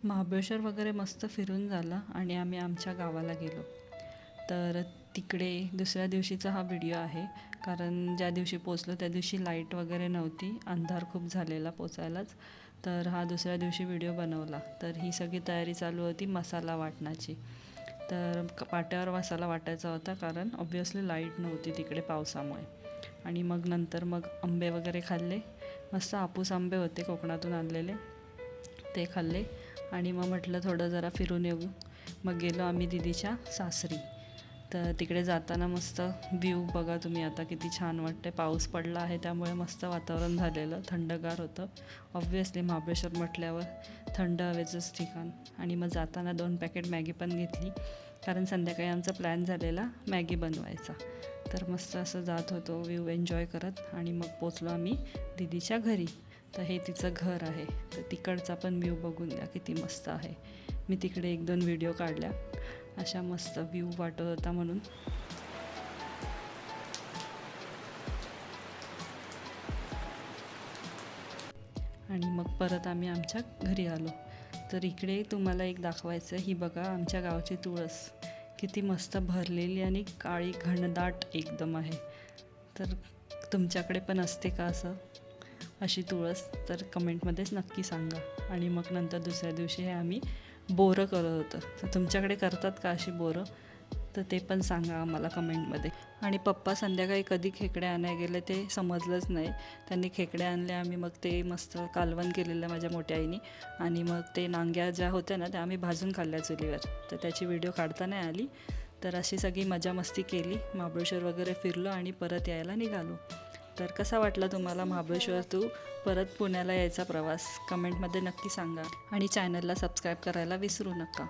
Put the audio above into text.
महाबळेश्वर वगैरे मस्त फिरून झालं आणि आम्ही आमच्या गावाला गेलो. तर तिकडे दुसऱ्या दिवशीचा हा व्हिडिओ आहे, कारण ज्या दिवशी पोचलो त्या दिवशी लाईट वगैरे नव्हती, अंधार खूप झालेला पोचायलाच. तर हा दुसऱ्या दिवशी व्हिडिओ बनवला. तर ही सगळी तयारी चालू होती मसाला वाटण्याची. तर पाट्यावर मसाला वाटायचा होता, कारण ऑब्व्हियसली लाईट नव्हती तिकडे पावसामुळे. आणि मग नंतर आंबे वगैरे खाल्ले. मस्त हापूस आंबे होते कोकणातून आणलेले, ते खाल्ले. आणि मग म्हटलं थोडं जरा फिरून येऊ. मग गेलो आम्ही दीदीच्या सासरी. तर तिकडे जाताना मस्त व्ह्यू बघा तुम्ही आता किती छान वाटते. पाऊस पडला आहे त्यामुळे मस्त वातावरण झालेलं, थंडगार होतं. ऑब्व्हियसली महाबळेश्वर म्हटल्यावर थंड हवेचंच ठिकाण. आणि मग जाताना 2 पॅकेट मॅगी पण घेतली, कारण संध्याकाळी आमचा प्लॅन झालेला मॅगी बनवायचा. तर मस्त असं जात होतो व्ह्यू एन्जॉय करत. आणि मग पोचलो आम्ही दीदीच्या घरी. तर हे तिचं घर आहे. तर तिकडचा पण व्ह्यू बघून द्या किती मस्त आहे. मी तिकडे 1-2 व्हिडिओ काढल्या, अशा मस्त व्ह्यू वाटत होता म्हणून. आणि मग परत आम्ही आमच्या घरी आलो. तर इकडे तुम्हाला एक दाखवायचं, ही बघा आमच्या गावची तुळस किती मस्त भरलेली आणि काळी घनदाट एकदम आहे. तर तुमच्याकडे पण असते का अशी तुळस? तर कमेंटमध्येच नक्की सांगा. आणि मग नंतर दुसऱ्या दिवशी हे आम्ही बोरं करत होतं. तर तुमच्याकडे करतात का अशी बोरं? तर ते पण सांगा आम्हाला कमेंटमध्ये. आणि पप्पा संध्याकाळी कधी खेकडे आणायला गेले ते समजलंच नाही. त्यांनी खेकडे आणले, आम्ही मग ते मस्त कालवण केलेलं माझ्या मोठ्या आईने. आणि मग ते नांग्या ज्या होत्या ना त्या आम्ही भाजून खाल्ल्या चुलीवर. तर त्याची व्हिडिओ काढता नाही आली. तर अशी सगळी मजा मस्ती केली, महाबळेश्वर वगैरे फिरलो आणि परत यायला निघालो. तर कसा वाटला तुम्हाला महाबळेश्वर टू परत पुण्याला यायचा प्रवास? कमेंटमध्ये नक्की सांगा. आणि चॅनलला सबस्क्राईब करायला विसरू नका.